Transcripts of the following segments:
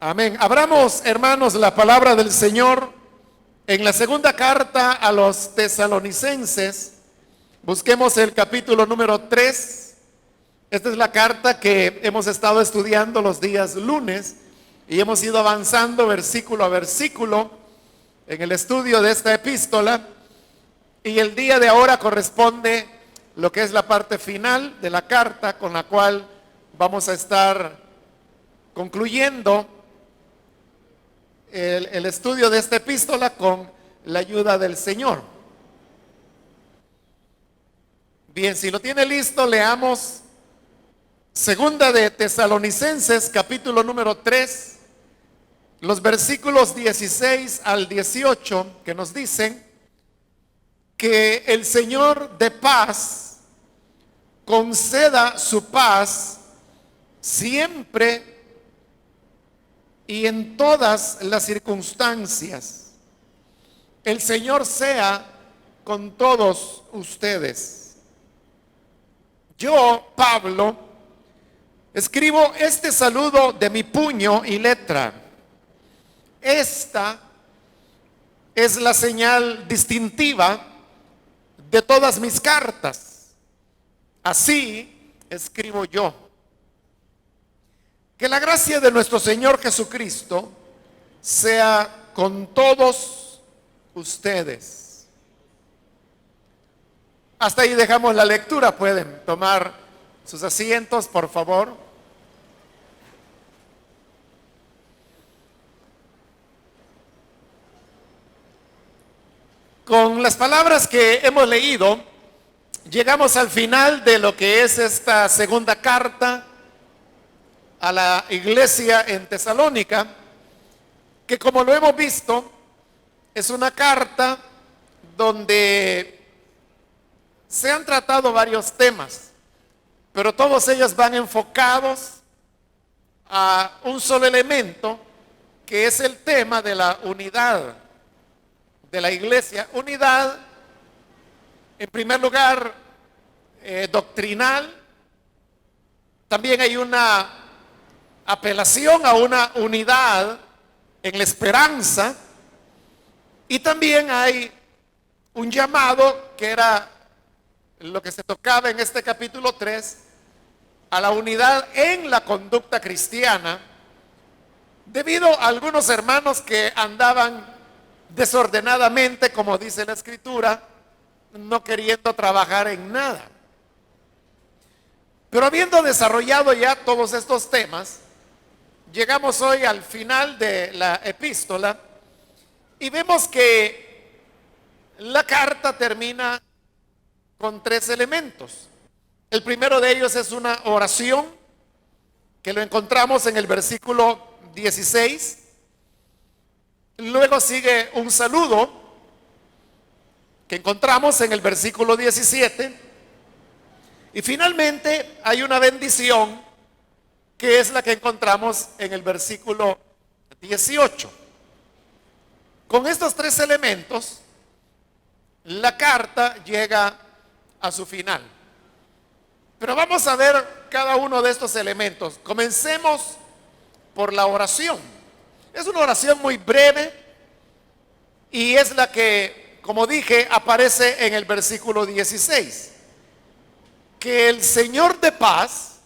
Amén. Abramos, hermanos, la palabra del Señor en la segunda carta a los tesalonicenses. Busquemos el capítulo número 3. Esta es la carta que hemos estado estudiando los días lunes y hemos ido avanzando versículo a versículo en el estudio de esta epístola. Y el día de ahora corresponde lo que es la parte final de la carta, con la cual vamos a estar concluyendo el estudio de esta epístola con la ayuda del Señor. Bien, si lo tiene listo, leamos segunda de Tesalonicenses, capítulo número 3, los versículos 16 al 18, que nos dicen que el Señor de paz conceda su paz siempre y en todas las circunstancias. El Señor sea con todos ustedes. Yo, Pablo, escribo este saludo de mi puño y letra. Esta es la señal distintiva de todas mis cartas. Así escribo yo. Que la gracia de nuestro Señor Jesucristo sea con todos ustedes. Hasta ahí dejamos la lectura. Pueden tomar sus asientos, por favor. Con las palabras que hemos leído, llegamos al final de lo que es esta segunda carta a la iglesia en Tesalónica, que como lo hemos visto, es una carta donde se han tratado varios temas, pero todos ellos van enfocados a un solo elemento, que es el tema de la unidad de la iglesia. Unidad, en primer lugar, doctrinal. También hay una apelación a una unidad en la esperanza, y también hay un llamado, que era lo que se tocaba en este capítulo 3, a la unidad en la conducta cristiana, debido a algunos hermanos que andaban desordenadamente, como dice la Escritura, no queriendo trabajar en nada. Pero habiendo desarrollado ya todos estos temas, llegamos hoy al final de la epístola y vemos que la carta termina con 3 elementos. El primero de ellos es una oración, que lo encontramos en el versículo 16. Luego sigue un saludo, que encontramos en el versículo 17. Y finalmente hay una bendición, que es la que encontramos en el versículo 18. Con estos 3 elementos, la carta llega a su final. Pero vamos a ver cada uno de estos elementos. Comencemos por la oración. Es una oración muy breve y es la que, como dije, aparece en el versículo 16. Que el Señor de paz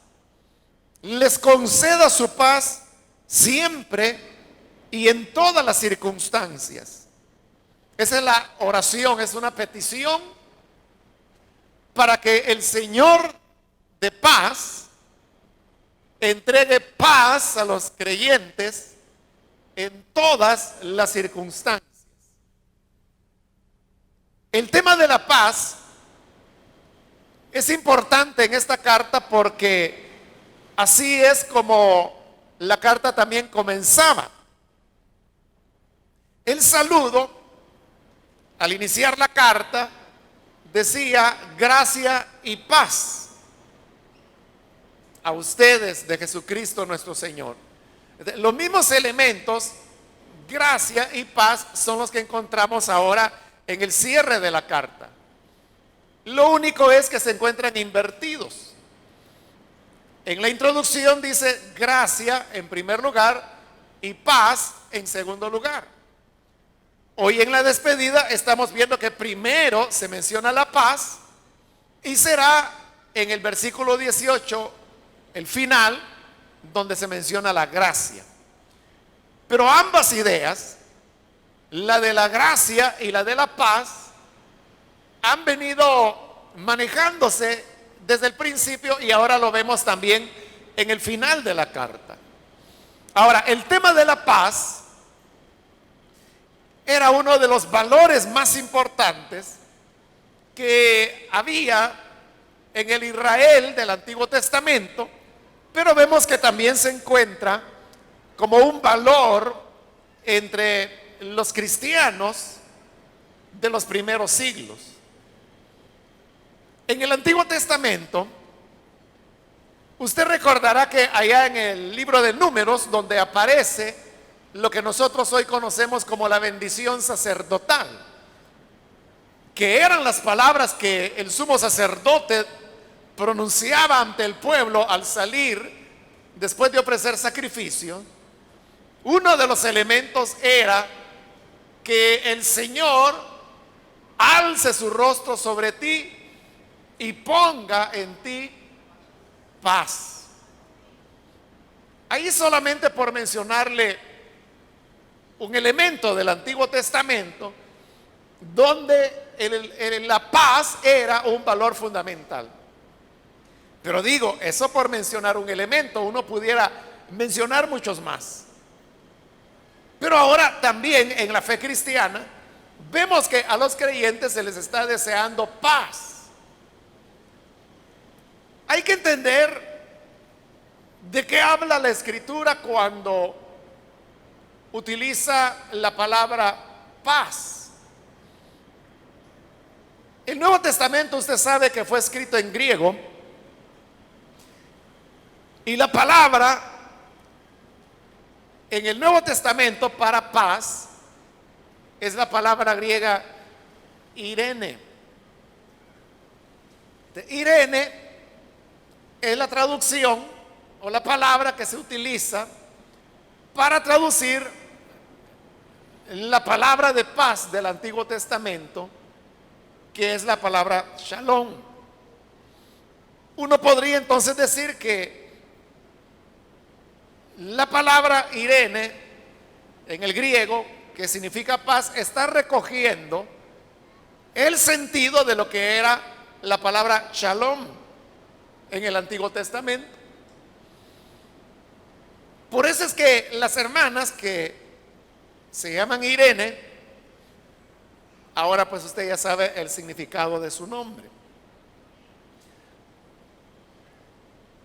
les conceda su paz siempre y en todas las circunstancias. Esa es la oración, es una petición para que el Señor de paz entregue paz a los creyentes en todas las circunstancias. El tema de la paz es importante en esta carta, porque así es como la carta también comenzaba. El saludo, al iniciar la carta, decía: gracia y paz a ustedes de Jesucristo nuestro Señor. Los mismos elementos, gracia y paz, son los que encontramos ahora en el cierre de la carta. Lo único es que se encuentran invertidos. En la introducción dice gracia en primer lugar y paz en segundo lugar. Hoy en la despedida estamos viendo que primero se menciona la paz y será en el versículo 18, el final, donde se menciona la gracia. Pero ambas ideas, la de la gracia y la de la paz, han venido manejándose desde el principio y ahora lo vemos también en el final de la carta. Ahora, el tema de la paz era uno de los valores más importantes que había en el Israel del Antiguo Testamento, pero vemos que también se encuentra como un valor entre los cristianos de los primeros siglos. En el Antiguo Testamento, usted recordará que allá en el libro de Números, donde aparece lo que nosotros hoy conocemos como la bendición sacerdotal, que eran las palabras que el sumo sacerdote pronunciaba ante el pueblo al salir después de ofrecer sacrificio, uno de los elementos era que el Señor alce su rostro sobre ti y ponga en ti paz. Ahí solamente por mencionarle un elemento del Antiguo Testamento donde la paz era un valor fundamental. Pero digo, eso por mencionar un elemento, uno pudiera mencionar muchos más. Pero ahora también en la fe cristiana vemos que a los creyentes se les está deseando paz. Hay que entender de qué habla la Escritura cuando utiliza la palabra paz. El Nuevo Testamento, usted sabe que fue escrito en griego, y la palabra en el Nuevo Testamento para paz es la palabra griega Irene. Irene es la traducción o la palabra que se utiliza para traducir la palabra de paz del Antiguo Testamento, que es la palabra shalom. Uno podría entonces decir que la palabra Irene en el griego, que significa paz, está recogiendo el sentido de lo que era la palabra shalom en el Antiguo Testamento. Por eso es que las hermanas que se llaman Irene, ahora pues usted ya sabe el significado de su nombre.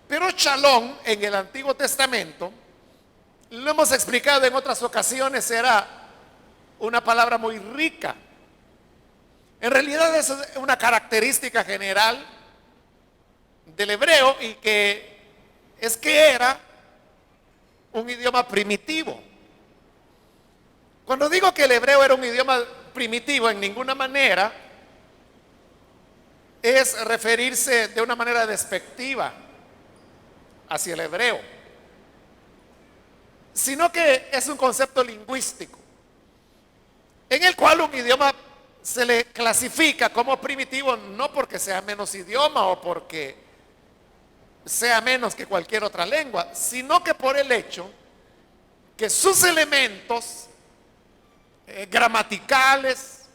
Pero shalom en el Antiguo Testamento, lo hemos explicado en otras ocasiones, era una palabra muy rica. En realidad es una característica general del hebreo y que era un idioma primitivo. Cuando digo que el hebreo era un idioma primitivo, en ninguna manera es referirse de una manera despectiva hacia el hebreo, sino que es un concepto lingüístico en el cual un idioma se le clasifica como primitivo no porque sea menos idioma o porque sea menos que cualquier otra lengua, sino que por el hecho que sus elementos gramaticales,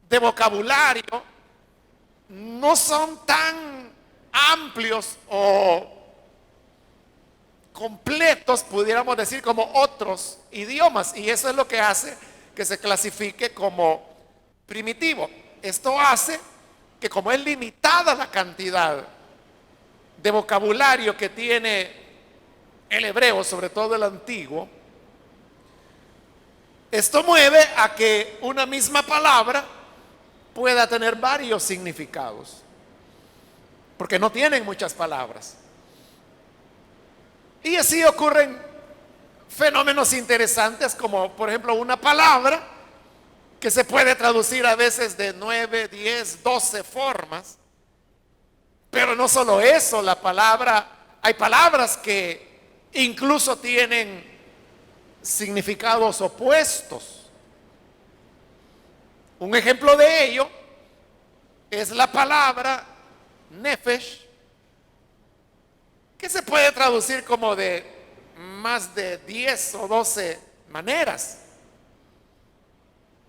de vocabulario, no son tan amplios o completos, pudiéramos decir, como otros idiomas, y eso es lo que hace que se clasifique como primitivo. Esto hace que, como es limitada la cantidad de vocabulario que tiene el hebreo, sobre todo el antiguo, esto mueve a que una misma palabra pueda tener varios significados, porque no tienen muchas palabras. Y así ocurren fenómenos interesantes, como por ejemplo una palabra que se puede traducir a veces de 9, 10, 12 formas. Pero no solo eso, hay palabras que incluso tienen significados opuestos. Un ejemplo de ello es la palabra nefesh, que se puede traducir como de más de 10 o 12 maneras.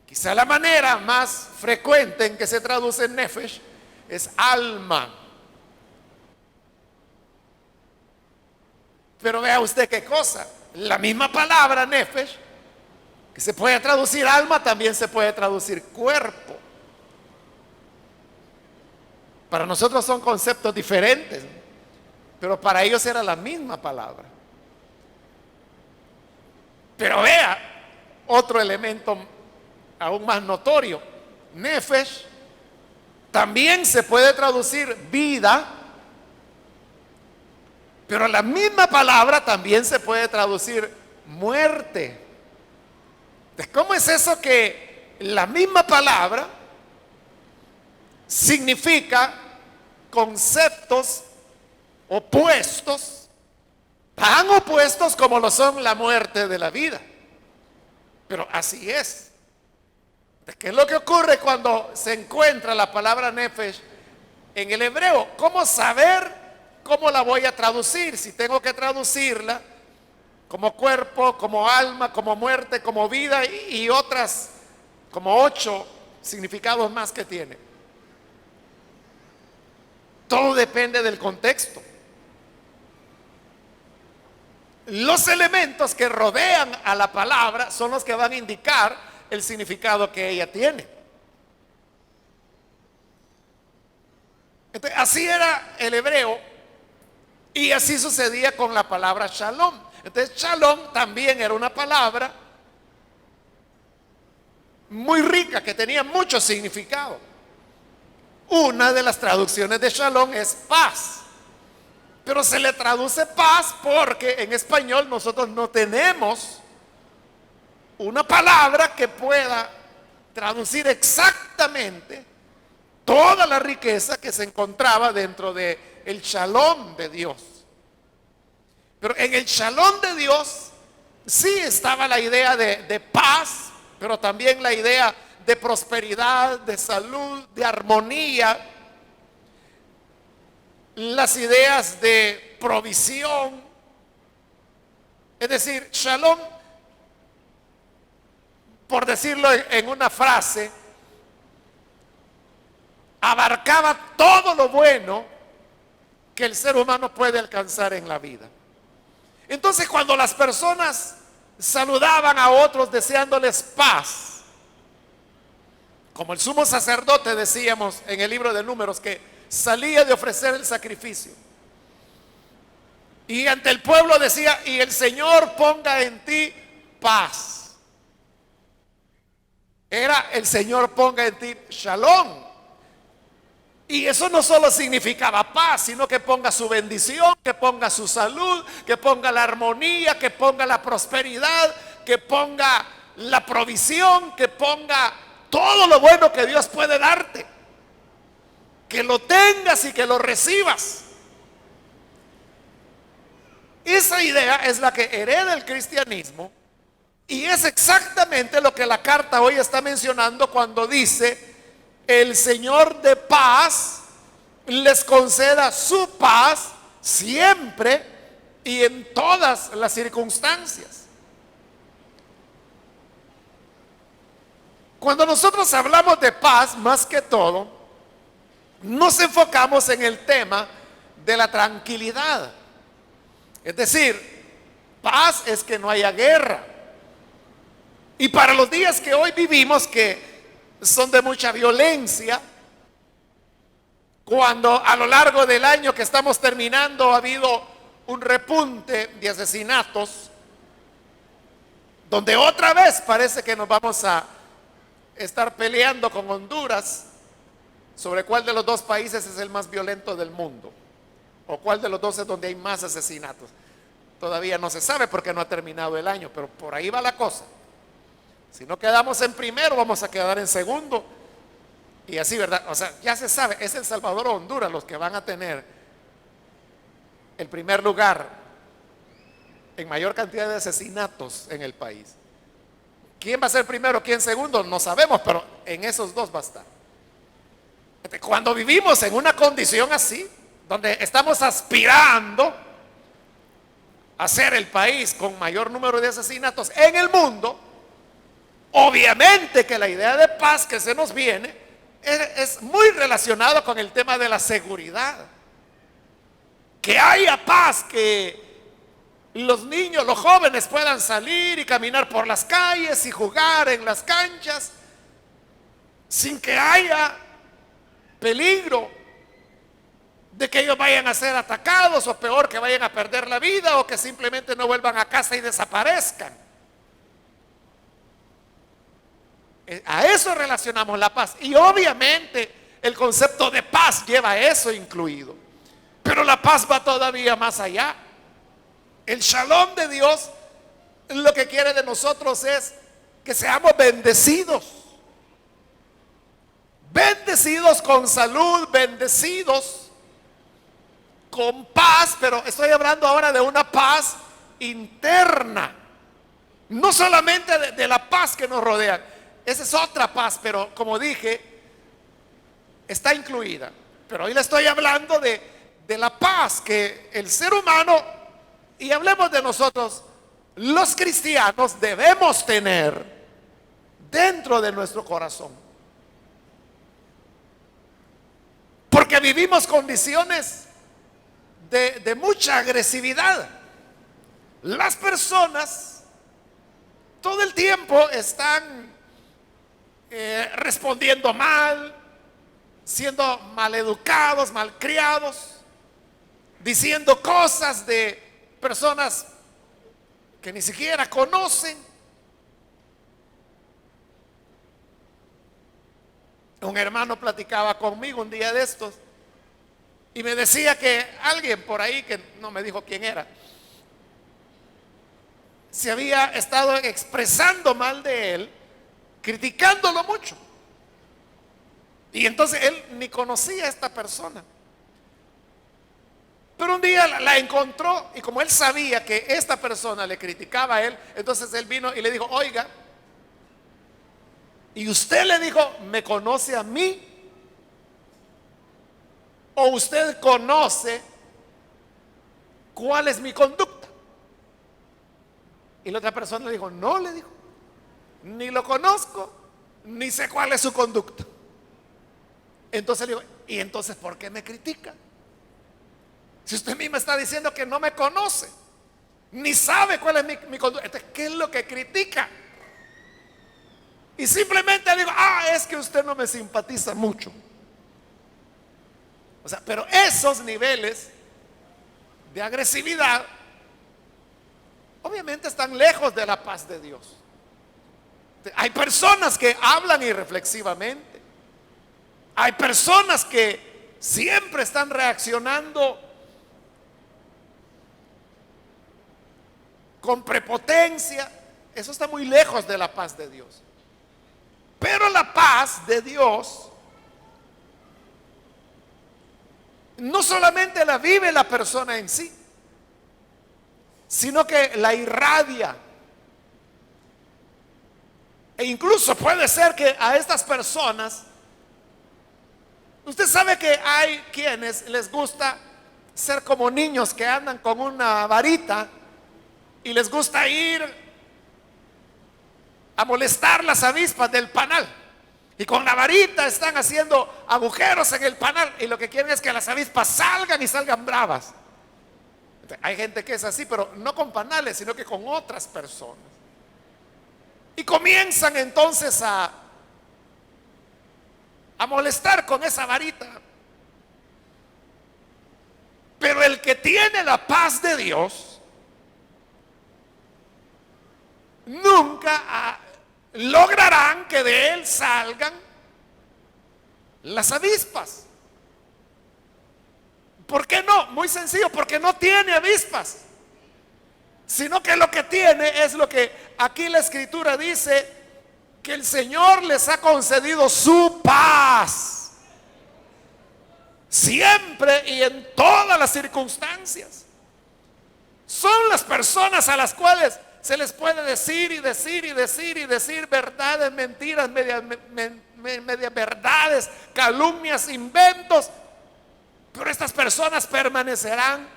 Quizá la manera más frecuente en que se traduce nefesh es alma. Pero vea usted qué cosa, la misma palabra nefesh, que se puede traducir alma, también se puede traducir cuerpo. Para nosotros son conceptos diferentes, pero para ellos era la misma palabra. Pero vea otro elemento aún más notorio. Nefesh también se puede traducir vida, pero la misma palabra también se puede traducir muerte. Entonces, ¿cómo es eso que la misma palabra significa conceptos opuestos, tan opuestos como lo son la muerte de la vida? Pero así es. ¿Qué es lo que ocurre cuando se encuentra la palabra nefesh en el hebreo? ¿Cómo saber cómo la voy a traducir? Si tengo que traducirla como cuerpo, como alma, como muerte, como vida y otras, como 8 significados más que tiene. Todo depende del contexto. Los elementos que rodean a la palabra son los que van a indicar el significado que ella tiene. Entonces, así era el hebreo y así sucedía con la palabra shalom. Entonces, shalom también era una palabra muy rica que tenía mucho significado. Una de las traducciones de shalom es paz, pero se le traduce paz porque en español nosotros no tenemos una palabra que pueda traducir exactamente toda la riqueza que se encontraba dentro de el shalom de Dios. Pero en el shalom de Dios sí estaba la idea de paz, pero también la idea de prosperidad, de salud, de armonía, las ideas de provisión. Es decir, shalom, por decirlo en una frase, abarcaba todo lo bueno que el ser humano puede alcanzar en la vida. Entonces, cuando las personas saludaban a otros deseándoles paz, como el sumo sacerdote, decíamos en el libro de Números, que salía de ofrecer el sacrificio y ante el pueblo decía: y el Señor ponga en ti paz. Era: el Señor ponga en ti shalom. Y eso no solo significaba paz, sino que ponga su bendición, que ponga su salud, que ponga la armonía, que ponga la prosperidad, que ponga la provisión, que ponga todo lo bueno que Dios puede darte. Que lo tengas y que lo recibas. Esa idea es la que hereda el cristianismo y es exactamente lo que la carta hoy está mencionando cuando dice: el Señor de paz les conceda su paz siempre y en todas las circunstancias. Cuando nosotros hablamos de paz, más que todo, nos enfocamos en el tema de la tranquilidad. Es decir, paz es que no haya guerra. Y para los días que hoy vivimos, que son de mucha violencia, cuando a lo largo del año que estamos terminando ha habido un repunte de asesinatos, donde otra vez parece que nos vamos a estar peleando con Honduras sobre cuál de los dos países es el más violento del mundo, o cuál de los dos es donde hay más asesinatos. Todavía no se sabe porque no ha terminado el año, pero por ahí va la cosa. Si no quedamos en primero, vamos a quedar en segundo. Y así, ¿verdad? O sea, ya se sabe, es El Salvador o Honduras los que van a tener el primer lugar en mayor cantidad de asesinatos en el país. ¿Quién va a ser primero, quién segundo? No sabemos, pero en esos dos va a estar. Cuando vivimos en una condición así, donde estamos aspirando a ser el país con mayor número de asesinatos en el mundo, obviamente que la idea de paz que se nos viene es muy relacionado con el tema de la seguridad. Que haya paz, que los niños, los jóvenes puedan salir y caminar por las calles y jugar en las canchas sin que haya peligro de que ellos vayan a ser atacados, o peor, que vayan a perder la vida, o que simplemente no vuelvan a casa y desaparezcan. A eso relacionamos la paz. Y obviamente el concepto de paz lleva eso incluido. Pero la paz va todavía más allá. El shalom de Dios lo que quiere de nosotros es que seamos bendecidos. Bendecidos con salud, bendecidos con paz, pero estoy hablando ahora de una paz interna. No solamente de la paz que nos rodea. Esa es otra paz, pero como dije, está incluida. Pero hoy le estoy hablando de la paz que el ser humano, y hablemos de nosotros, los cristianos debemos tener dentro de nuestro corazón. Porque vivimos condiciones de mucha agresividad. Las personas todo el tiempo están respondiendo mal, siendo maleducados, malcriados, diciendo cosas de personas que ni siquiera conocen. Un hermano platicaba conmigo un día de estos y me decía que alguien por ahí, que no me dijo quién era, se había estado expresando mal de él, criticándolo mucho. Y entonces él ni conocía a esta persona. Pero un día la encontró, y como él sabía que esta persona le criticaba a él, entonces él vino y le dijo: oiga, y usted, le dijo, ¿me conoce a mí? ¿O usted conoce cuál es mi conducta? Y la otra persona le dijo: no, le dijo, ni lo conozco, ni sé cuál es su conducta. Entonces le digo: ¿y entonces por qué me critica? Si usted misma está diciendo que no me conoce, ni sabe cuál es mi conducta, entonces, ¿qué es lo que critica? Y simplemente le digo: es que usted no me simpatiza mucho. O sea, pero esos niveles de agresividad obviamente están lejos de la paz de Dios. Hay personas que hablan irreflexivamente. Hay personas que siempre están reaccionando con prepotencia. Eso está muy lejos de la paz de Dios. Pero la paz de Dios no solamente la vive la persona en sí, sino que la irradia. E incluso puede ser que a estas personas, usted sabe que hay quienes les gusta ser como niños que andan con una varita y les gusta ir a molestar las avispas del panal, y con la varita están haciendo agujeros en el panal, y lo que quieren es que las avispas salgan y salgan bravas. Hay gente que es así, pero no con panales, sino que con otras personas. Y comienzan entonces a molestar con esa varita. Pero el que tiene la paz de Dios nunca lograrán que de él salgan las avispas. ¿Por qué no? Muy sencillo, porque no tiene avispas, sino que lo que tiene es lo que aquí la Escritura dice, que el Señor les ha concedido su paz siempre y en todas las circunstancias. Son las personas a las cuales se les puede decir y decir y decir y decir verdades, mentiras, medias verdades, calumnias, inventos. Pero estas personas permanecerán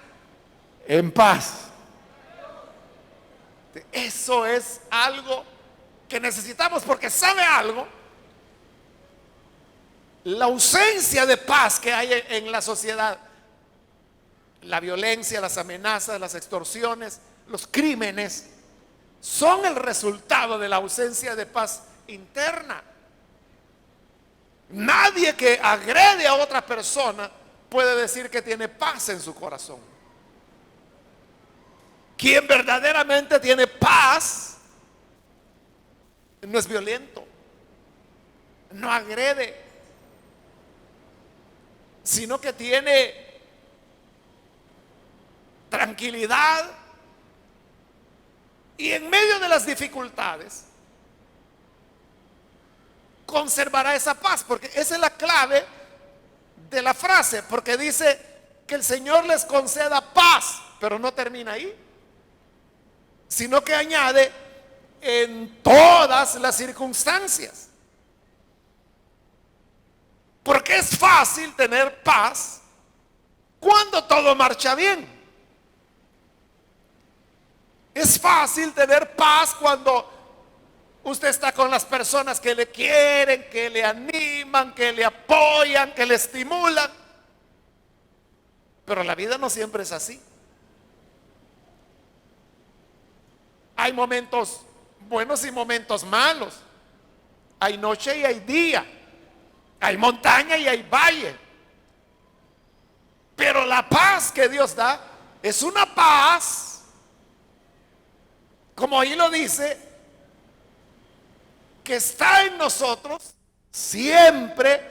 en paz. Eso es algo que necesitamos, porque ¿sabe algo? La ausencia de paz que hay en la sociedad, la violencia, las amenazas, las extorsiones, los crímenes, son el resultado de la ausencia de paz interna. Nadie que agrede a otra persona puede decir que tiene paz en su corazón. Quien verdaderamente tiene paz no es violento, no agrede, sino que tiene tranquilidad y en medio de las dificultades conservará esa paz, porque esa es la clave de la frase, porque dice que el Señor les conceda paz, pero no termina ahí, sino que añade en todas las circunstancias. Porque es fácil tener paz cuando todo marcha bien. Es fácil tener paz cuando usted está con las personas que le quieren, que le animan, que le apoyan, que le estimulan. Pero la vida no siempre es así. Hay momentos buenos y momentos malos. Hay noche y hay día. Hay montaña y hay valle. Pero la paz que Dios da es una paz, como ahí lo dice, que está en nosotros siempre,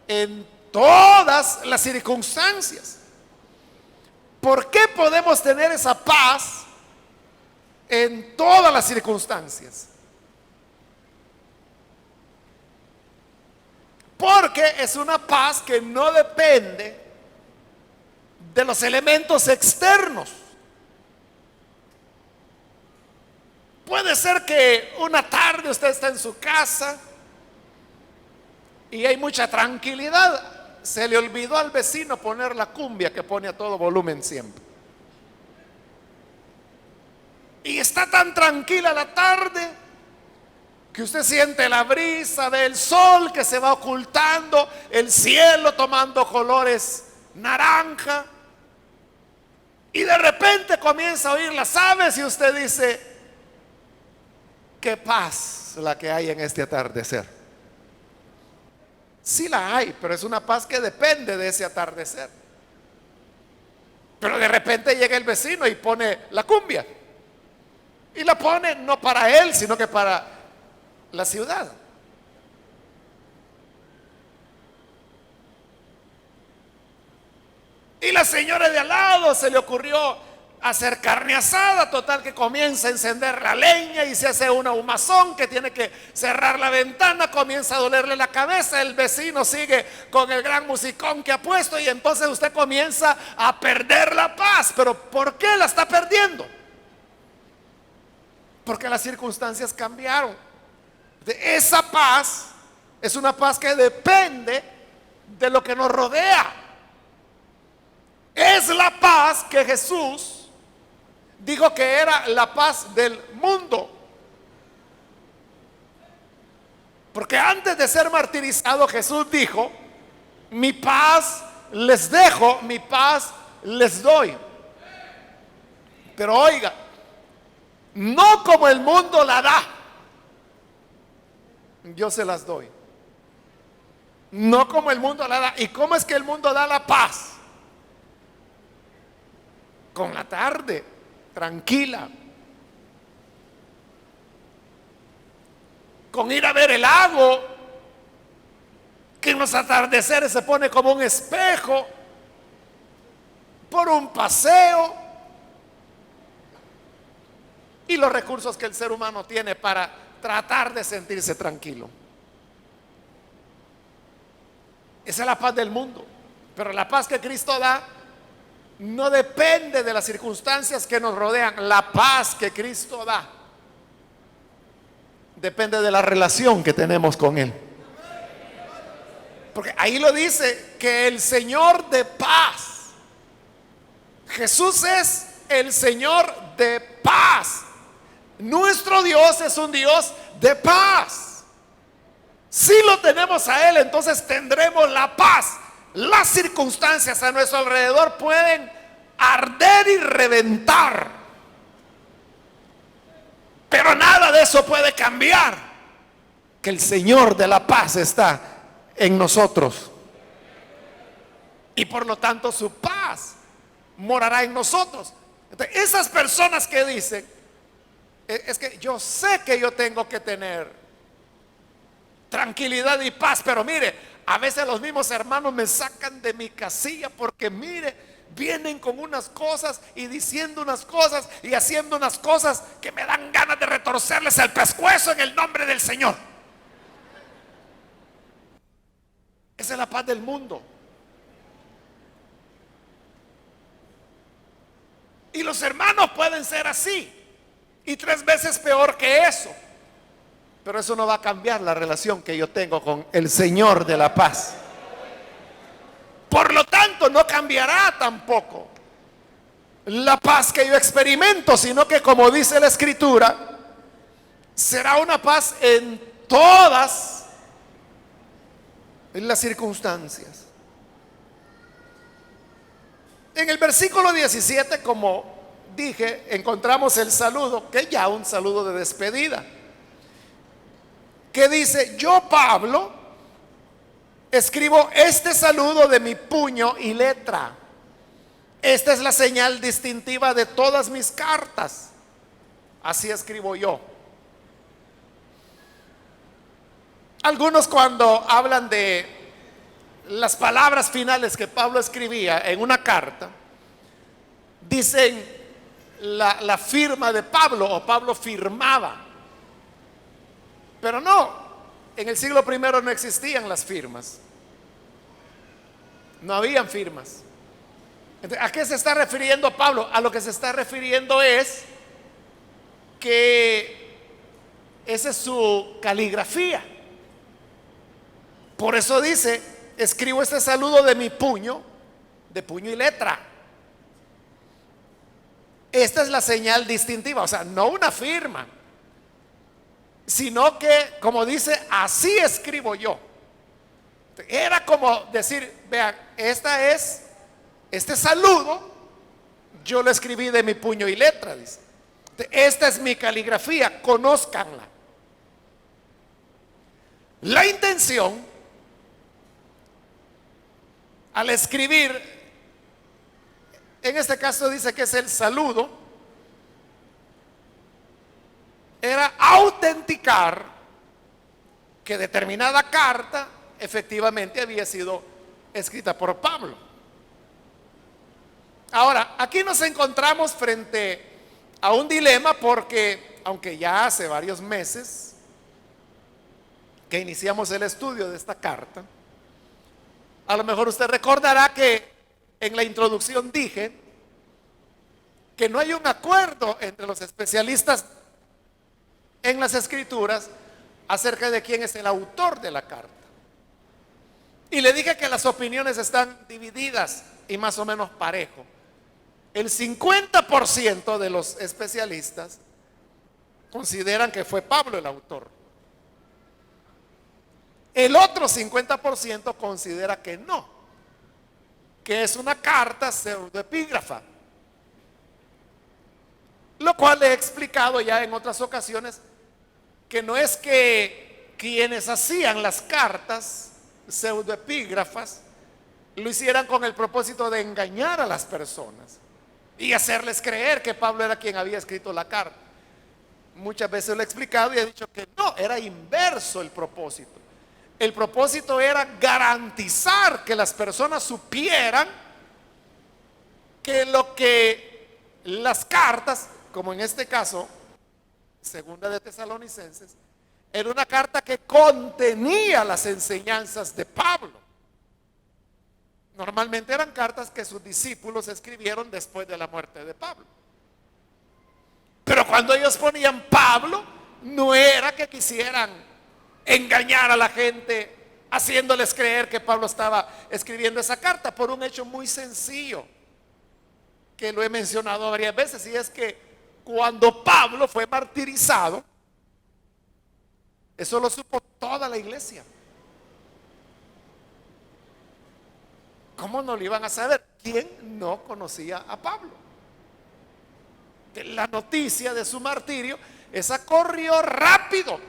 en todas las circunstancias. ¿Por qué podemos tener esa paz en todas las circunstancias? Porque es una paz que no depende de los elementos externos. Puede ser que una tarde usted está en su casa y hay mucha tranquilidad. Se le olvidó al vecino poner la cumbia que pone a todo volumen siempre. Y está tan tranquila la tarde que usted siente la brisa, ve el sol que se va ocultando, el cielo tomando colores naranja, y de repente comienza a oír las aves y usted dice: qué paz la que hay en este atardecer. Sí la hay, pero es una paz que depende de ese atardecer. Pero de repente llega el vecino y pone la cumbia, y la pone no para él, sino que para la ciudad. Y la señora de al lado se le ocurrió hacer carne asada, total que comienza a encender la leña y se hace una humazón que tiene que cerrar la ventana, comienza a dolerle la cabeza, el vecino sigue con el gran musicón que ha puesto y entonces usted comienza a perder la paz. ¿Pero por qué la está perdiendo? Porque las circunstancias cambiaron. Esa paz es una paz que depende de lo que nos rodea. Es la paz que Jesús dijo que era la paz del mundo. Porque antes de ser martirizado, Jesús dijo: mi paz les dejo, mi paz les doy. Pero oiga, no como el mundo la da, yo se las doy. No como el mundo la da. ¿Y cómo es que el mundo da la paz? Con la tarde tranquila, con ir a ver el lago, que en los atardeceres se pone como un espejo, por un paseo, y los recursos que el ser humano tiene para tratar de sentirse tranquilo. Esa es la paz del mundo. Pero la paz que Cristo da no depende de las circunstancias que nos rodean. La paz que Cristo da depende de la relación que tenemos con Él. Porque ahí lo dice, que el Señor de paz. Jesús es el Señor de paz. Nuestro Dios es un Dios de paz. Si lo tenemos a Él, entonces tendremos la paz. Las circunstancias a nuestro alrededor pueden arder y reventar, pero nada de eso puede cambiar que el Señor de la paz está en nosotros, y por lo tanto su paz morará en nosotros. Entonces, esas personas que dicen, es que yo sé que yo tengo que tener tranquilidad y paz, pero mire, a veces los mismos hermanos me sacan de mi casilla porque mire, vienen con unas cosas y diciendo unas cosas y haciendo unas cosas que me dan ganas de retorcerles el pescuezo en el nombre del Señor. Esa es la paz del mundo. Y los hermanos pueden ser así, y 3 veces peor que eso. Pero eso no va a cambiar la relación que yo tengo con el Señor de la paz. Por lo tanto, no cambiará tampoco la paz que yo experimento, sino que, como dice la Escritura, será una paz en todas las circunstancias. En el versículo 17, como dije, encontramos el saludo, que es ya un saludo de despedida, que dice: yo, Pablo, escribo este saludo de mi puño y letra. Esta es la señal distintiva de todas mis cartas. Así escribo yo. Algunos, cuando hablan de las palabras finales que Pablo escribía en una carta, dicen la firma de Pablo, o Pablo firmaba. Pero no, en el siglo primero no existían las firmas. No habían firmas. Entonces, ¿a qué se está refiriendo Pablo? A lo que se está refiriendo es que esa es su caligrafía. Por eso dice: escribo este saludo de mi puño, de puño y letra. Esta es la señal distintiva, o sea, no una firma, sino que, como dice, así escribo yo. Era como decir: vean, este saludo yo lo escribí de mi puño y letra, dice. Esta es mi caligrafía, conózcanla. La intención al escribir, en este caso dice que es el saludo, era autenticar que determinada carta efectivamente había sido escrita por Pablo. Ahora, aquí nos encontramos frente a un dilema, porque aunque ya hace varios meses que iniciamos el estudio de esta carta, a lo mejor usted recordará que en la introducción dije que no hay un acuerdo entre los especialistas en las Escrituras acerca de quién es el autor de la carta. Y le dije que las opiniones están divididas y más o menos parejo. El 50% de los especialistas consideran que fue Pablo el autor. El otro 50% considera que no, que es una carta pseudoepígrafa, lo cual he explicado ya en otras ocasiones, que no es que quienes hacían las cartas pseudoepígrafas lo hicieran con el propósito de engañar a las personas y hacerles creer que Pablo era quien había escrito la carta. Muchas veces lo he explicado y he dicho que no, era inverso el propósito. El propósito era garantizar que las personas supieran que lo que las cartas, como en este caso, segunda de Tesalonicenses, era una carta que contenía las enseñanzas de Pablo. Normalmente eran cartas que sus discípulos escribieron después de la muerte de Pablo. Pero cuando ellos ponían Pablo, no era que quisieran engañar a la gente haciéndoles creer que Pablo estaba escribiendo esa carta, por un hecho muy sencillo que lo he mencionado varias veces, y es que cuando Pablo fue martirizado, eso lo supo toda la iglesia. ¿Cómo no lo iban a saber? ¿Quién no conocía a Pablo? Que la noticia de su martirio, esa corrió rápido.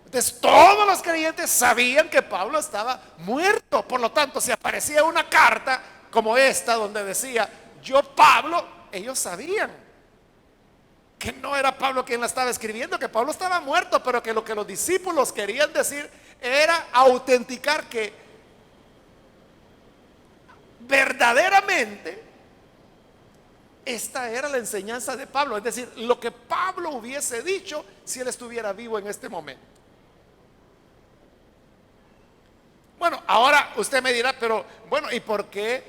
Entonces todos los creyentes sabían que Pablo estaba muerto. Por lo tanto, si aparecía una carta como esta donde decía yo Pablo, ellos sabían que no era Pablo quien la estaba escribiendo, que Pablo estaba muerto, pero que lo que los discípulos querían decir era autenticar que verdaderamente esta era la enseñanza de Pablo, es decir, lo que Pablo hubiese dicho si él estuviera vivo en este momento. Bueno, ahora usted me dirá, pero bueno, ¿y por qué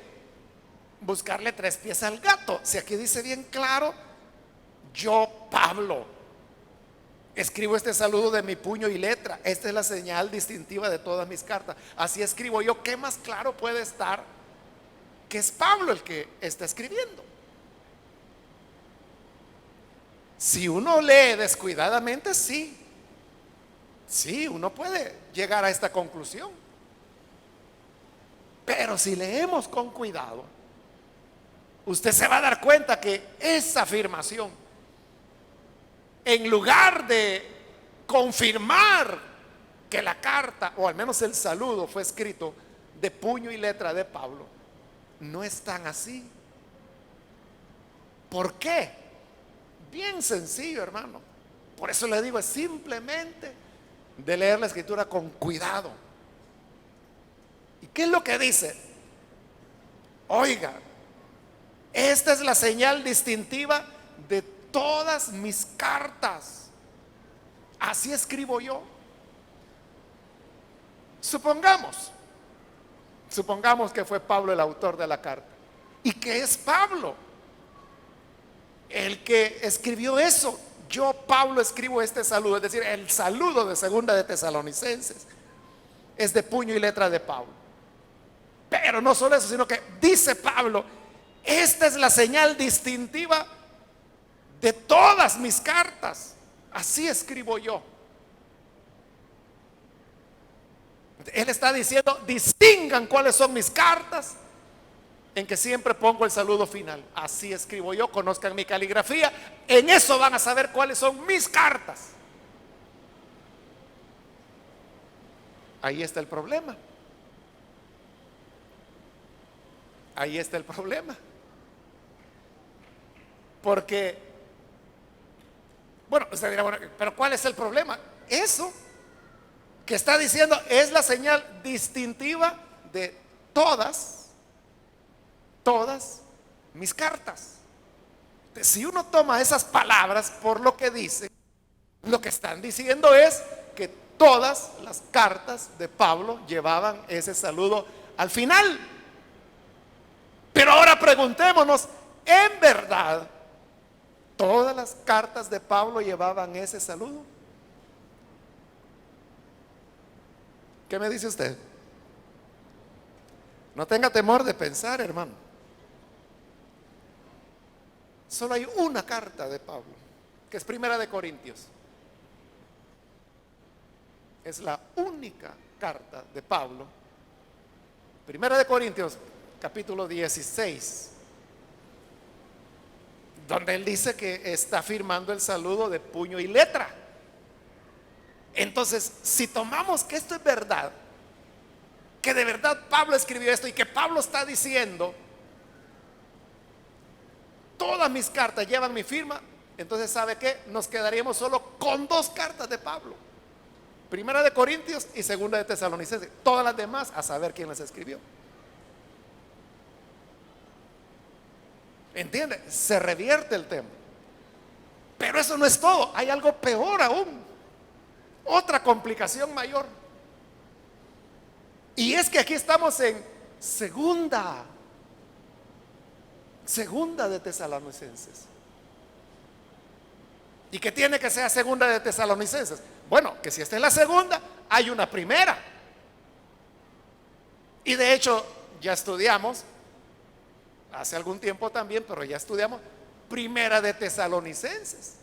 buscarle tres pies al gato? Si aquí dice bien claro, yo Pablo escribo este saludo de mi puño y letra, esta es la señal distintiva de todas mis cartas, así escribo yo. ¿Qué más claro puede estar que es Pablo el que está escribiendo? Si uno lee descuidadamente, sí, uno puede llegar a esta conclusión. Pero si leemos con cuidado, usted se va a dar cuenta que esa afirmación, en lugar de confirmar que la carta, o al menos el saludo, fue escrito de puño y letra de Pablo, no es tan así. ¿Por qué? Bien sencillo, hermano. Por eso le digo, es simplemente de leer la escritura con cuidado. ¿Y qué es lo que dice? Oiga, esta es la señal distintiva de todas mis cartas. Así escribo yo. Supongamos que fue Pablo el autor de la carta. ¿Y que es Pablo el que escribió eso? Yo, Pablo, escribo este saludo, es decir, el saludo de segunda de Tesalonicenses es de puño y letra de Pablo. Pero no solo eso, sino que dice Pablo, esta es la señal distintiva de todas mis cartas. Así escribo yo. Él está diciendo, distingan cuáles son mis cartas, en que siempre pongo el saludo final. Así escribo yo, conozcan mi caligrafía, en eso van a saber cuáles son mis cartas. Ahí está el problema. Ahí está el problema. Porque, bueno, usted dirá, bueno, pero ¿cuál es el problema? Eso que está diciendo es la señal distintiva de todas mis cartas. Si uno toma esas palabras por lo que dice, lo que están diciendo es que todas las cartas de Pablo llevaban ese saludo al final. Pero ahora preguntémonos, ¿en verdad todas las cartas de Pablo llevaban ese saludo? ¿Qué me dice usted? No tenga temor de pensar, hermano. Solo hay una carta de Pablo, que es Primera de Corintios. Es la única carta de Pablo. Primera de Corintios, capítulo 16, donde él dice que está firmando el saludo de puño y letra. Entonces, si tomamos que esto es verdad, que de verdad Pablo escribió esto y que Pablo está diciendo, todas mis cartas llevan mi firma, entonces ¿sabe qué? Nos quedaríamos solo con dos cartas de Pablo, Primera de Corintios y Segunda de Tesalonicenses. Todas las demás a saber quién las escribió. ¿Entiende? Se revierte el tema. Pero eso no es todo, hay algo peor aún, otra complicación mayor. Y es que aquí estamos en Segunda, segunda de Tesalonicenses. ¿Y qué tiene que ser segunda de Tesalonicenses? Bueno, que si esta es la segunda, hay una primera. Y de hecho, ya estudiamos, hace algún tiempo también, pero ya estudiamos primera de Tesalonicenses.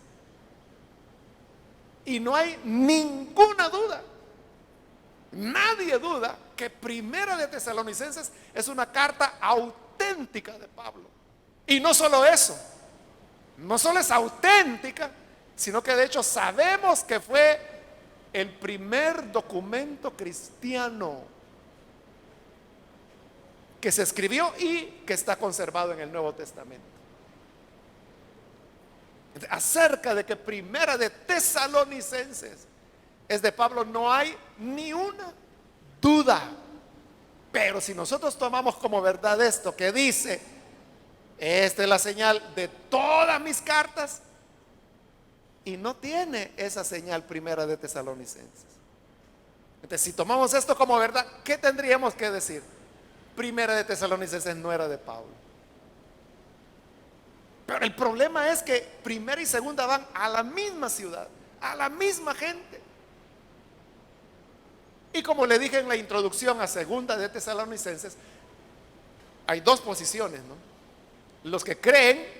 Y no hay ninguna duda, nadie duda que primera de Tesalonicenses es una carta auténtica de Pablo. Y no solo eso, no solo es auténtica, sino que de hecho sabemos que fue el primer documento cristiano que se escribió y que está conservado en el Nuevo Testamento. Acerca de que primera de Tesalonicenses es de Pablo, no hay ni una duda. Pero si nosotros tomamos como verdad esto que dice, esta es la señal de todas mis cartas, y no tiene esa señal primera de Tesalonicenses. Entonces, si tomamos esto como verdad, ¿qué tendríamos que decir? Primera de Tesalonicenses no era de Pablo. Pero el problema es que primera y segunda van a la misma ciudad, a la misma gente. Y como le dije en la introducción a segunda de Tesalonicenses, hay dos posiciones, ¿no? Los que creen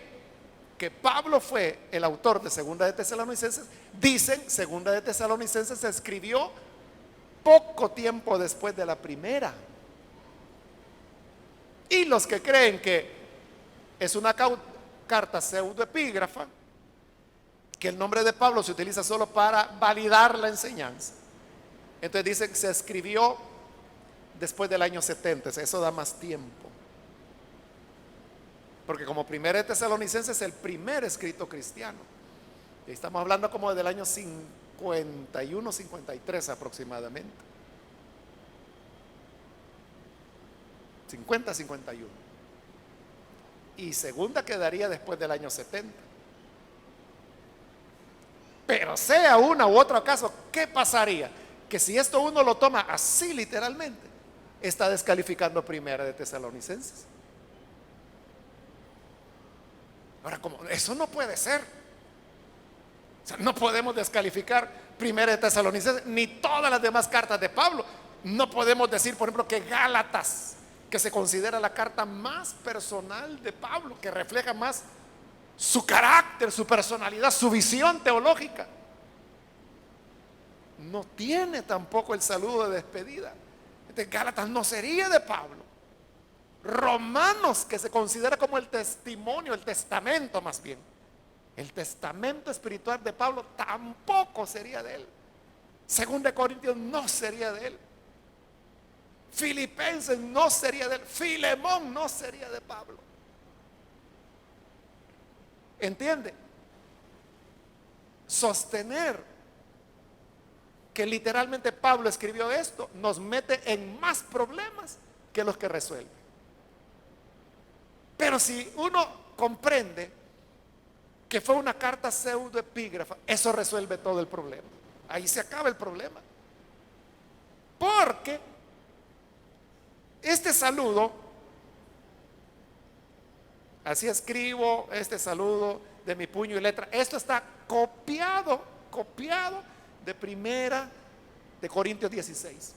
que Pablo fue el autor de segunda de Tesalonicenses, dicen segunda de Tesalonicenses se escribió poco tiempo después de la primera. Y los que creen que es una carta pseudoepígrafa, que el nombre de Pablo se utiliza solo para validar la enseñanza, entonces dicen que se escribió después del año 70, eso da más tiempo. Porque como primera de Tesalonicenses es el primer escrito cristiano. Y estamos hablando como del año 51, 53 aproximadamente. 50, 51. Y segunda quedaría después del año 70. Pero sea una u otro caso, ¿qué pasaría? Que si esto uno lo toma así literalmente, está descalificando primera de Tesalonicenses. Ahora, como eso no puede ser. O sea, no podemos descalificar primera de Tesalonicenses ni todas las demás cartas de Pablo. No podemos decir, por ejemplo, que Gálatas, que se considera la carta más personal de Pablo, que refleja más su carácter, su personalidad, su visión teológica, no tiene tampoco el saludo de despedida. Entonces, Gálatas no sería de Pablo. Romanos, que se considera como el testimonio, el testamento más bien, el testamento espiritual de Pablo, tampoco sería de él. Segunda de Corintios no sería de él. Filipenses no sería de él. Filemón no sería de Pablo. ¿Entiende? Sostener que literalmente Pablo escribió esto nos mete en más problemas que los que resuelve. Pero si uno comprende que fue una carta pseudoepígrafa, eso resuelve todo el problema. Ahí se acaba el problema. Porque este saludo, así escribo este saludo de mi puño y letra, esto está copiado de primera de Corintios 16.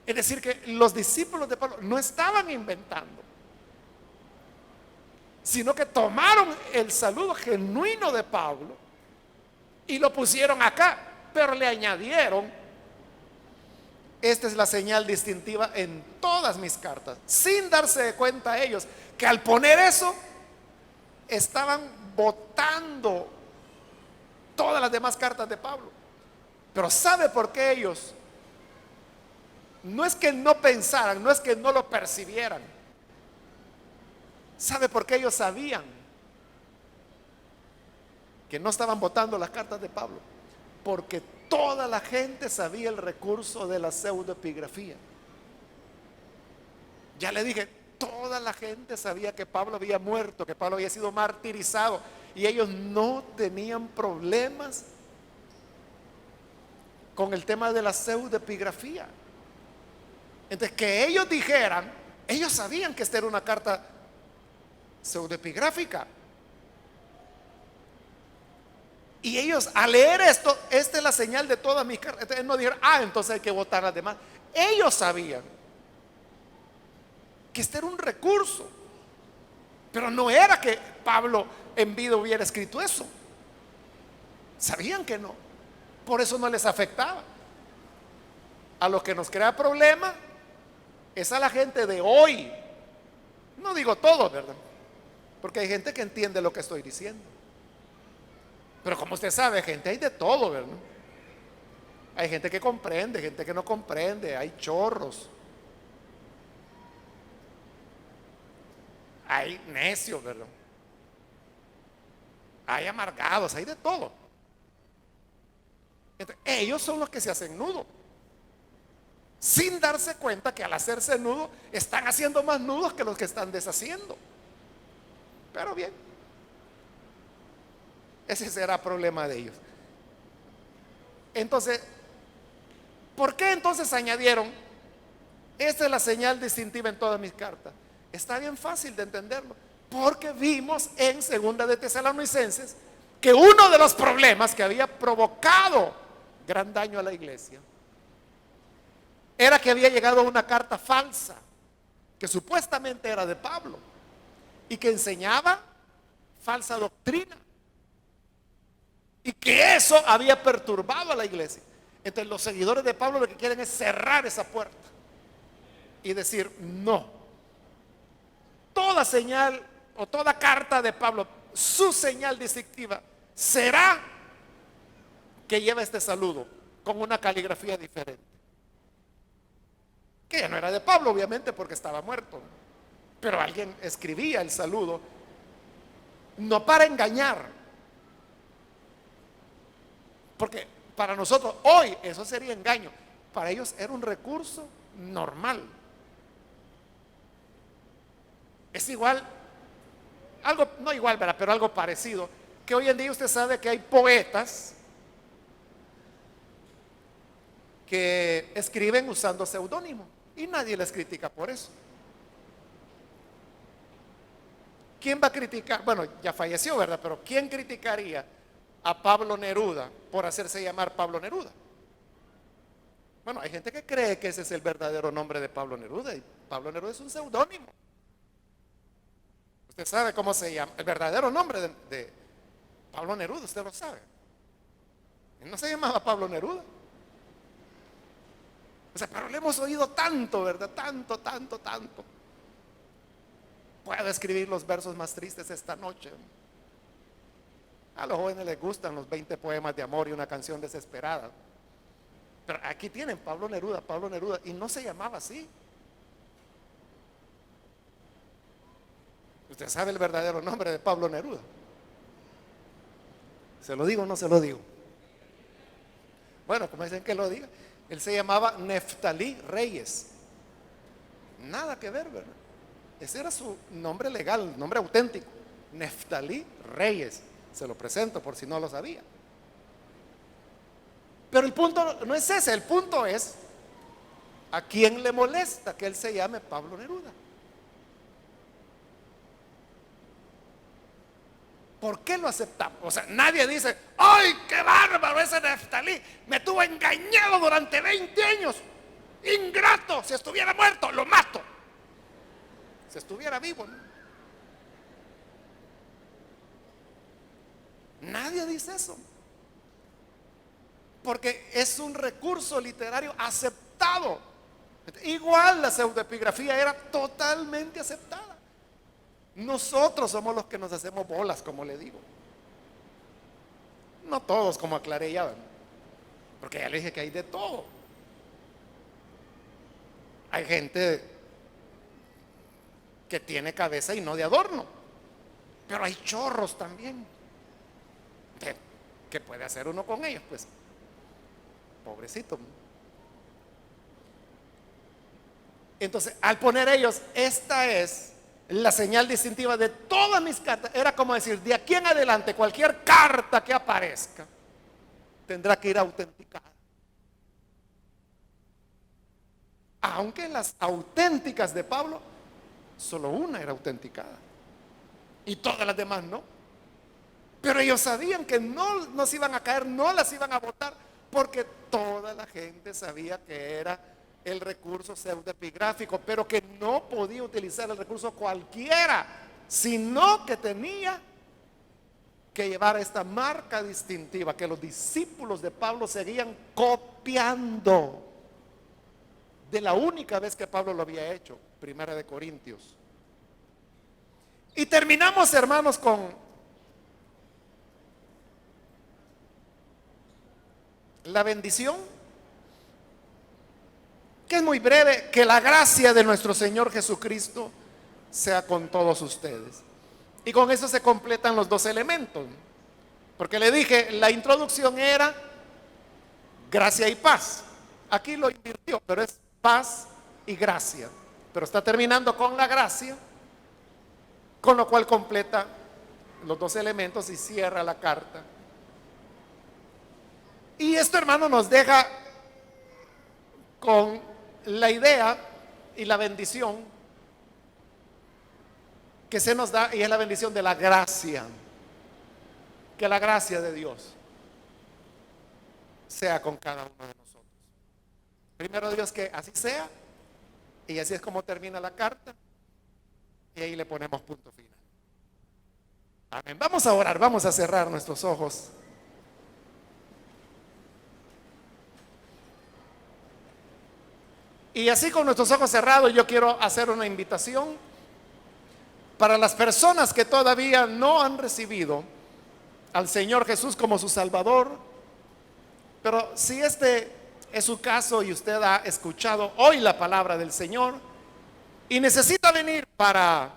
Es decir, que los discípulos de Pablo no estaban inventando, sino que tomaron el saludo genuino de Pablo y lo pusieron acá, pero le añadieron: esta es la señal distintiva en todas mis cartas, sin darse cuenta ellos que al poner eso estaban botando todas las demás cartas de Pablo. Pero ¿sabe por qué ellos? No es que no pensaran, no es que no lo percibieran. ¿Sabe por qué ellos sabían que no estaban votando las cartas de Pablo? Porque toda la gente sabía el recurso de la pseudoepigrafía. Ya le dije, toda la gente sabía que Pablo había muerto, que Pablo había sido martirizado, y ellos no tenían problemas con el tema de la pseudoepigrafía. Entonces, que ellos dijeran, ellos sabían que esta era una carta pseudoepigráfica. Y ellos, al leer esto, esta es la señal de todas mis cartas. Entonces, no dijeron, entonces hay que votar las demás. Ellos sabían que este era un recurso, pero no era que Pablo en vida hubiera escrito eso. Sabían que no. Por eso no les afectaba. A lo que nos crea problema es a la gente de hoy. No digo todo, ¿verdad? Porque hay gente que entiende lo que estoy diciendo. Pero como usted sabe, gente, hay de todo, ¿verdad? Hay gente que comprende, gente que no comprende, hay chorros, hay necios, ¿verdad? Hay amargados, hay de todo. Entonces, ellos son los que se hacen nudo, sin darse cuenta que al hacerse nudo están haciendo más nudos que los que están deshaciendo. Pero bien, ese será problema de ellos. Entonces, ¿por qué entonces añadieron? Esta es la señal distintiva en todas mis cartas. Está bien fácil de entenderlo, porque vimos en Segunda de Tesalonicenses que uno de los problemas que había provocado gran daño a la iglesia era que había llegado una carta falsa, que supuestamente era de Pablo y que enseñaba falsa doctrina, y que eso había perturbado a la iglesia. Entonces los seguidores de Pablo lo que quieren es cerrar esa puerta y decir, no, toda señal o toda carta de Pablo, su señal distintiva será que lleva este saludo con una caligrafía diferente, que ya no era de Pablo, obviamente, porque estaba muerto, pero alguien escribía el saludo, no para engañar, porque para nosotros hoy eso sería engaño, para ellos era un recurso normal. Es igual, algo, no igual, ¿verdad?, pero algo parecido, que hoy en día usted sabe que hay poetas que escriben usando seudónimo y nadie les critica por eso. ¿Quién va a criticar? Bueno, ya falleció, ¿verdad? Pero ¿quién criticaría a Pablo Neruda por hacerse llamar Pablo Neruda? Bueno, hay gente que cree que ese es el verdadero nombre de Pablo Neruda, y Pablo Neruda es un seudónimo. Usted sabe cómo se llama, el verdadero nombre de Pablo Neruda, usted lo sabe. Él no se llamaba Pablo Neruda. O sea, pero le hemos oído tanto, ¿verdad? Tanto, tanto, tanto. Puedo escribir los versos más tristes esta noche. A los jóvenes les gustan los 20 poemas de amor y una canción desesperada. Pero aquí tienen Pablo Neruda, y no se llamaba así. ¿Usted sabe el verdadero nombre de Pablo Neruda? ¿Se lo digo o no se lo digo? Bueno, como dicen que lo diga. Él se llamaba Neftalí Reyes. Nada que ver, ¿verdad? Ese era su nombre legal, nombre auténtico. Neftalí Reyes. Se lo presento por si no lo sabía. Pero el punto no es ese, el punto es a quién le molesta que él se llame Pablo Neruda. ¿Por qué lo aceptamos? O sea, nadie dice, ¡ay, qué bárbaro ese Neftalí! Me tuvo engañado durante 20 años. Ingrato, si estuviera muerto, lo mato. Si estuviera vivo, ¿no? Nadie dice eso. Porque es un recurso literario aceptado. Igual la pseudoepigrafía era totalmente aceptada. Nosotros somos los que nos hacemos bolas, como le digo. No todos, como aclaré ya, porque ya le dije que hay de todo. Hay gente que tiene cabeza y no de adorno, pero hay chorros también. ¿Qué puede hacer uno con ellos? Pues, pobrecito. Entonces, al poner ellos, esta es la señal distintiva de todas mis cartas, era como decir, de aquí en adelante, cualquier carta que aparezca, tendrá que ir autenticada. Aunque las auténticas de Pablo, solo una era autenticada y todas las demás no. Pero ellos sabían que no se iban a caer, no las iban a botar, porque toda la gente sabía que era el recurso pseudoepigráfico, pero que no podía utilizar el recurso cualquiera, sino que tenía que llevar esta marca distintiva que los discípulos de Pablo seguían copiando de la única vez que Pablo lo había hecho, Primera de Corintios. Y terminamos, hermanos, con la bendición, que es muy breve: que la gracia de nuestro Señor Jesucristo sea con todos ustedes. Y con eso se completan los dos elementos, porque le dije, la introducción era gracia y paz. Aquí lo invirtió, pero es paz y gracia, pero está terminando con la gracia, con lo cual completa los dos elementos y cierra la carta. Y esto, hermano, nos deja con la idea y la bendición que se nos da, y es la bendición de la gracia. Que la gracia de Dios sea con cada uno de nosotros. Primero Dios, que así sea, y así es como termina la carta, y ahí le ponemos punto final. Amén. Vamos a orar, vamos a cerrar nuestros ojos. Y así, con nuestros ojos cerrados, yo quiero hacer una invitación para las personas que todavía no han recibido al Señor Jesús como su Salvador. Pero si este es su caso y usted ha escuchado hoy la palabra del Señor y necesita venir para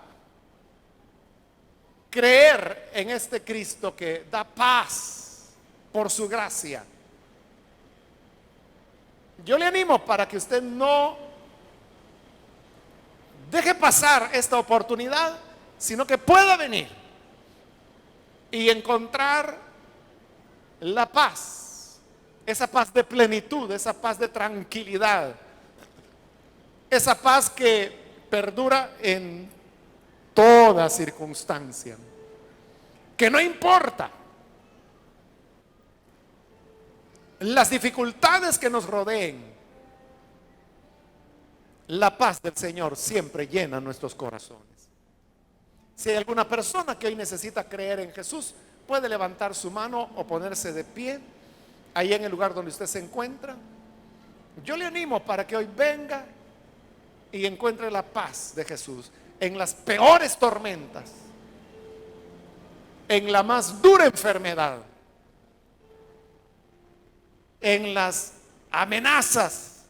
creer en este Cristo que da paz por su gracia, yo le animo para que usted no deje pasar esta oportunidad, sino que pueda venir y encontrar la paz, esa paz de plenitud, esa paz de tranquilidad, esa paz que perdura en toda circunstancia, que no importa las dificultades que nos rodeen, la paz del Señor siempre llena nuestros corazones. Si hay alguna persona que hoy necesita creer en Jesús, puede levantar su mano o ponerse de pie ahí en el lugar donde usted se encuentra. Yo le animo para que hoy venga y encuentre la paz de Jesús en las peores tormentas, en la más dura enfermedad, en las amenazas.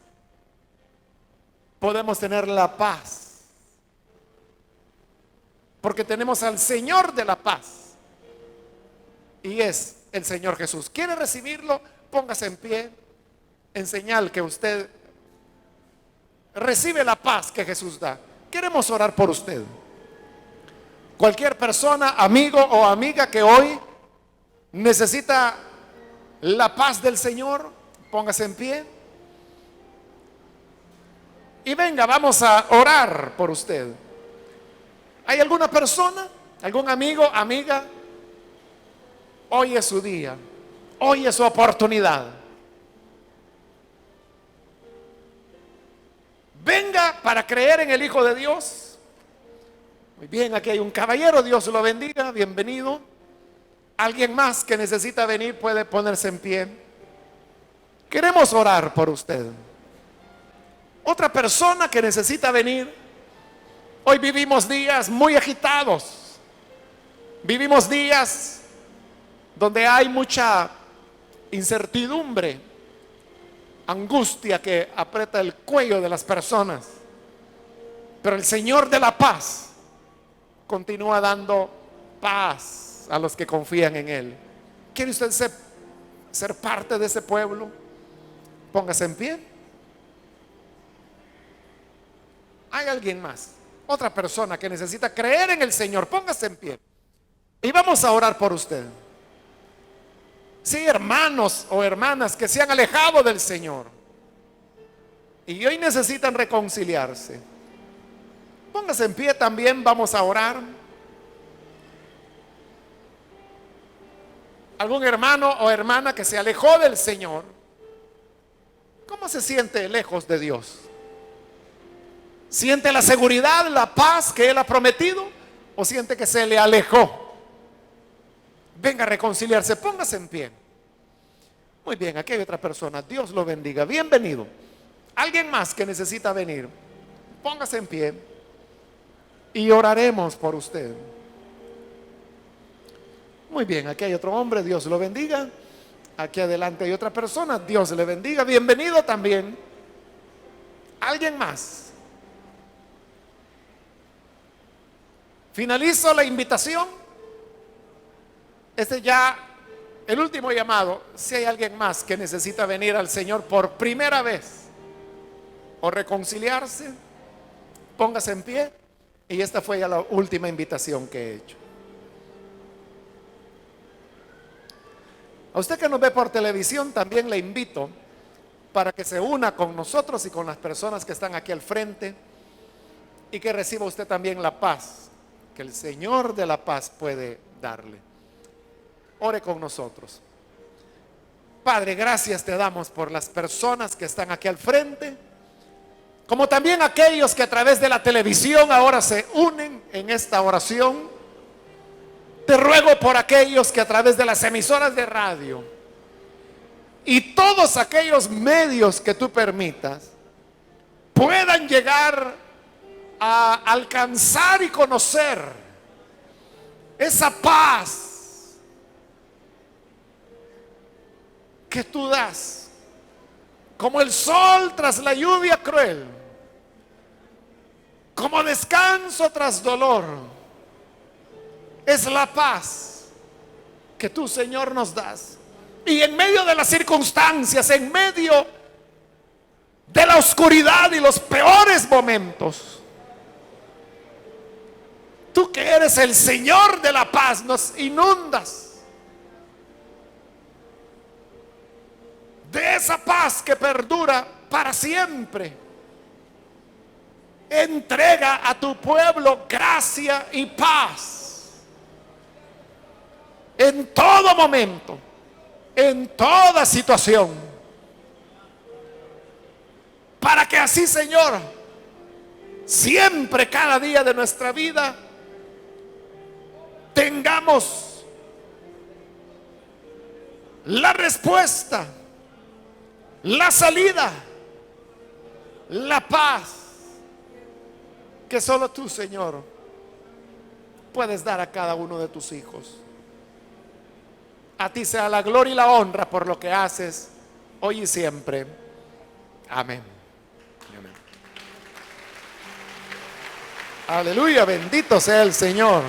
Podemos tener la paz, porque tenemos al Señor de la paz, y es el Señor Jesús. ¿Quiere recibirlo? Póngase en pie en señal que usted recibe la paz que Jesús da. Queremos orar por usted. Cualquier persona, amigo o amiga que hoy necesita la paz del Señor, póngase en pie y venga, vamos a orar por usted. ¿Hay alguna persona, algún amigo, amiga? Hoy es su día, hoy es su oportunidad. Venga para creer en el Hijo de Dios. Muy bien, aquí hay un caballero, Dios lo bendiga, bienvenido. Alguien más que necesita venir puede ponerse en pie. Queremos orar por usted. Otra persona que necesita venir. Hoy vivimos días muy agitados. Vivimos días donde hay mucha incertidumbre, angustia que aprieta el cuello de las personas. Pero el Señor de la paz continúa dando paz a los que confían en Él. ¿Quiere usted ser parte de ese pueblo? Póngase en pie. ¿Hay alguien más? Otra persona que necesita creer en el Señor, póngase en pie. Y vamos a orar por usted. Sí, hermanos o hermanas que se han alejado del Señor. y hoy necesitan reconciliarse. Póngase en pie también, vamos a orar. Algún hermano o hermana que se alejó del Señor, ¿cómo se siente lejos de Dios? ¿Siente la seguridad, la paz que Él ha prometido? ¿O siente que se le alejó? Venga a reconciliarse, póngase en pie. Muy bien, aquí hay otra persona, Dios lo bendiga, bienvenido. Alguien más que necesita venir, póngase en pie y oraremos por usted. Muy bien, aquí hay otro hombre, Dios lo bendiga. Aquí adelante hay otra persona, Dios le bendiga, bienvenido también. ¿Alguien más? Finalizo la invitación. Este ya el último llamado. Si hay alguien más que necesita venir al Señor por primera vez o reconciliarse, póngase en pie. Y esta fue ya la última invitación que he hecho. A usted que nos ve por televisión, también le invito para que se una con nosotros y con las personas que están aquí al frente y que reciba usted también la paz que el Señor de la paz puede darle. Ore con nosotros. Padre, gracias te damos por las personas que están aquí al frente, como también aquellos que a través de la televisión ahora se unen en esta oración. Te ruego por aquellos que a través de las emisoras de radio y todos aquellos medios que tú permitas puedan llegar a alcanzar y conocer esa paz que tú das, como el sol tras la lluvia cruel, como descanso tras dolor. Es la paz que tú, Señor, nos das. Y en medio de las circunstancias, en medio de la oscuridad y los peores momentos, tú que eres el Señor de la paz, nos inundas de esa paz que perdura para siempre. Entrega a tu pueblo gracia y paz en todo momento, en toda situación, para que así, Señor, siempre, cada día de nuestra vida, tengamos la respuesta, la salida, la paz que solo tú, Señor, puedes dar a cada uno de tus hijos. A ti sea la gloria y la honra por lo que haces hoy y siempre. Amén. Amén. Aleluya, bendito sea el Señor.